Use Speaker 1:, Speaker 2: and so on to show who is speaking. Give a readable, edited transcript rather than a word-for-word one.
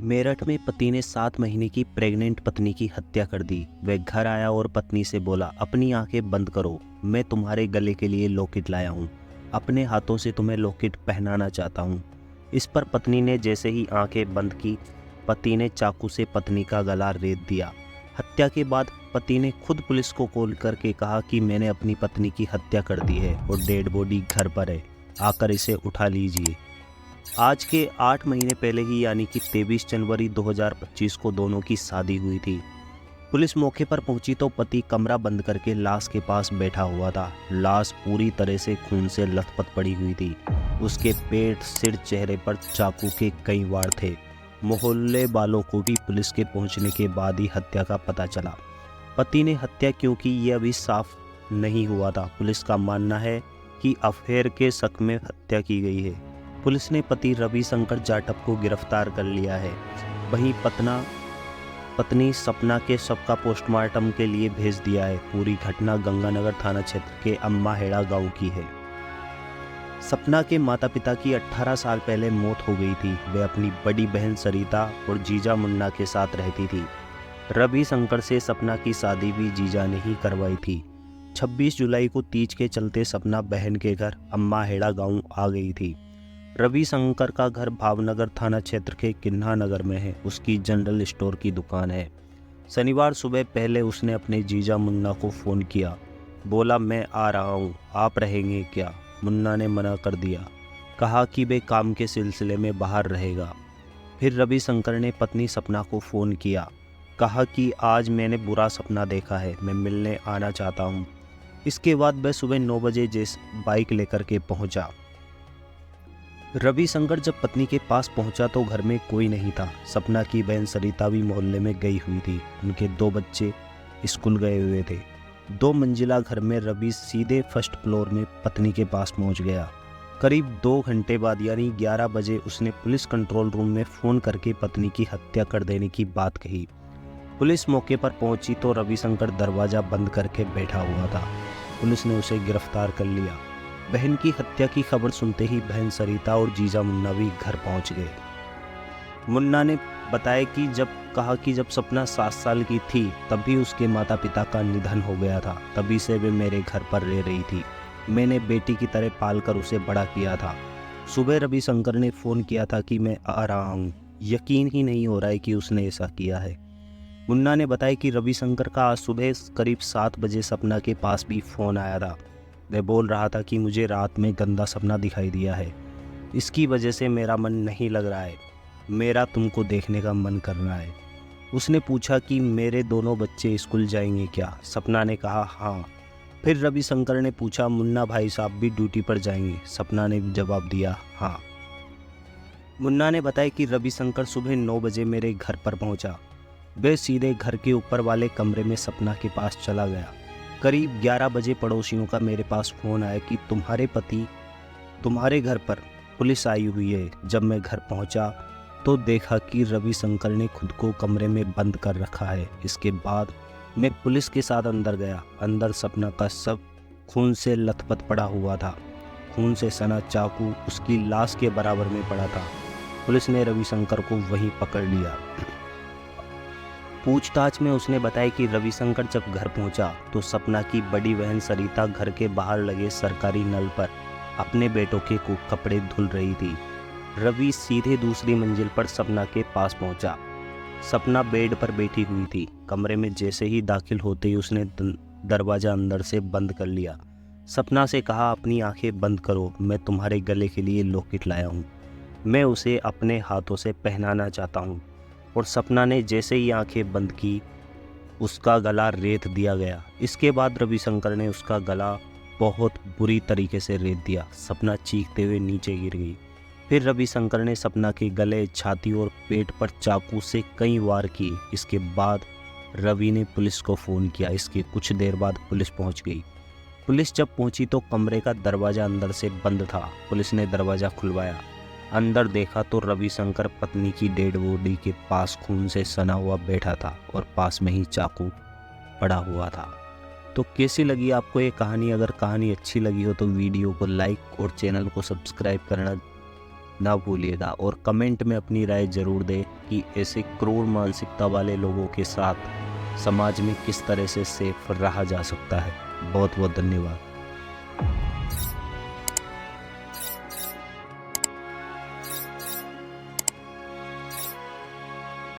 Speaker 1: मेरठ में पति ने 7 महीने की प्रेग्नेंट पत्नी की हत्या कर दी। वह घर आया और पत्नी से बोला, अपनी आंखें बंद करो, मैं तुम्हारे गले के लिए लॉकेट लाया हूँ, अपने हाथों से तुम्हें लॉकेट पहनाना चाहता हूँ। इस पर पत्नी ने जैसे ही आंखें बंद की, पति ने चाकू से पत्नी का गला रेत दिया। हत्या के बाद पति ने खुद पुलिस को कॉल करके कहा कि मैंने अपनी पत्नी की हत्या कर दी है और डेड बॉडी घर पर है, आकर इसे उठा लीजिए। आज के 8 महीने पहले ही यानी कि 23 जनवरी 2025 को दोनों की शादी हुई थी। पुलिस मौके पर पहुंची तो पति कमरा बंद करके लाश के पास बैठा हुआ था। लाश पूरी तरह से खून से लथपथ पड़ी हुई थी। उसके पेट, सिर, चेहरे पर चाकू के कई वार थे। मोहल्ले वालों को भी पुलिस के पहुंचने के बाद ही हत्या का पता चला। पति ने हत्या क्यों की ये अभी साफ नहीं हुआ था। पुलिस का मानना है कि अफेयर के शक में हत्या की गई है। पुलिस ने पति रवि शंकर जाटव को गिरफ्तार कर लिया है। वहीं पत्नी सपना के शव का पोस्टमार्टम के लिए भेज दिया है। पूरी घटना गंगानगर थाना क्षेत्र के अम्माहेड़ा गांव की है। सपना के माता पिता की 18 साल पहले मौत हो गई थी। वे अपनी बड़ी बहन सरिता और जीजा मुन्ना के साथ रहती थी। रवि शंकर से सपना की शादी भी जीजा ने ही करवाई थी। 26 जुलाई को तीज के चलते सपना बहन के घर अम्माहेड़ा गांव आ गई थी। रवि शंकर का घर भावनगर थाना क्षेत्र के किन्हा नगर में है। उसकी जनरल स्टोर की दुकान है। शनिवार सुबह पहले उसने अपने जीजा मुन्ना को फ़ोन किया। बोला, मैं आ रहा हूँ, आप रहेंगे क्या? मुन्ना ने मना कर दिया, कहा कि वे काम के सिलसिले में बाहर रहेगा। फिर रवि शंकर ने पत्नी सपना को फ़ोन किया, कहा कि आज मैंने बुरा सपना देखा है, मैं मिलने आना चाहता हूँ। इसके बाद वह सुबह 9 बजे बाइक लेकर के पहुँचा। रवि शंकर जब पत्नी के पास पहुंचा तो घर में कोई नहीं था। सपना की बहन सरिता भी मोहल्ले में गई हुई थी। उनके 2 बच्चे स्कूल गए हुए थे। 2 मंजिला घर में रवि सीधे फर्स्ट फ्लोर में पत्नी के पास पहुंच गया। करीब 2 घंटे बाद यानी 11 बजे उसने पुलिस कंट्रोल रूम में फ़ोन करके पत्नी की हत्या कर देने की बात कही। पुलिस मौके पर पहुंची तो रवि शंकर दरवाज़ा बंद करके बैठा हुआ था। पुलिस ने उसे गिरफ्तार कर लिया। बहन की हत्या की खबर सुनते ही बहन सरिता और जीजा मुन्ना भी घर पहुंच गए। मुन्ना ने बताया कि जब सपना 7 साल की थी तब भी उसके माता पिता का निधन हो गया था। तभी से वे मेरे घर पर रह रही थी। मैंने बेटी की तरह पालकर उसे बड़ा किया था। सुबह रवि शंकर ने फ़ोन किया था कि मैं आ रहा हूँ। यकीन ही नहीं हो रहा है कि उसने ऐसा किया है। मुन्ना ने बताया कि रवि शंकर का आज सुबह करीब 7 बजे सपना के पास भी फ़ोन आया था। वह बोल रहा था कि मुझे रात में गंदा सपना दिखाई दिया है, इसकी वजह से मेरा मन नहीं लग रहा है, मेरा तुमको देखने का मन कर रहा है। उसने पूछा कि मेरे दोनों बच्चे स्कूल जाएंगे क्या? सपना ने कहा हाँ। फिर रवि शंकर ने पूछा, मुन्ना भाई साहब भी ड्यूटी पर जाएंगे? सपना ने जवाब दिया हाँ। मुन्ना ने बताया कि रवि शंकर सुबह 9 बजे मेरे घर पर पहुंचा। वह सीधे घर के ऊपर वाले कमरे में सपना के पास चला गया। करीब 11 बजे पड़ोसियों का मेरे पास फ़ोन आया कि तुम्हारे पति तुम्हारे घर पर पुलिस आई हुई है। जब मैं घर पहुंचा तो देखा कि रवि शंकर ने खुद को कमरे में बंद कर रखा है। इसके बाद मैं पुलिस के साथ अंदर गया। अंदर सपना का शव खून से लथपथ पड़ा हुआ था। खून से सना चाकू उसकी लाश के बराबर में पड़ा था। पुलिस ने रवि शंकर को वहीं पकड़ लिया। पूछताछ में उसने बताया कि रवि शंकर जब घर पहुंचा तो सपना की बड़ी बहन सरिता घर के बाहर लगे सरकारी नल पर अपने बेटों के कपड़े धुल रही थी। रवि सीधे दूसरी मंजिल पर सपना के पास पहुंचा। सपना बेड पर बैठी हुई थी। कमरे में जैसे ही दाखिल होते ही उसने दरवाज़ा अंदर से बंद कर लिया। सपना से कहा, अपनी आंखें बंद करो, मैं तुम्हारे गले के लिए लॉकेट लाया हूँ, मैं उसे अपने हाथों से पहनाना चाहता हूँ। और सपना ने जैसे ही आंखें बंद की, उसका गला रेत दिया गया। इसके बाद रवि शंकर ने उसका गला बहुत बुरी तरीके से रेत दिया। सपना चीखते हुए नीचे गिर गई। फिर रवि शंकर ने सपना के गले, छाती और पेट पर चाकू से कई वार किए। इसके बाद रवि ने पुलिस को फ़ोन किया। इसके कुछ देर बाद पुलिस पहुंच गई। पुलिस जब पहुंची तो कमरे का दरवाज़ा अंदर से बंद था। पुलिस ने दरवाज़ा खुलवाया। अंदर देखा तो रवि शंकर पत्नी की डेड बॉडी के पास खून से सना हुआ बैठा था और पास में ही चाकू पड़ा हुआ था। तो कैसी लगी आपको ये कहानी? अगर कहानी अच्छी लगी हो तो वीडियो को लाइक और चैनल को सब्सक्राइब करना ना भूलिएगा और कमेंट में अपनी राय ज़रूर दें कि ऐसे क्रूर मानसिकता वाले लोगों के साथ समाज में किस तरह से सेफ रहा जा सकता है। बहुत बहुत धन्यवाद।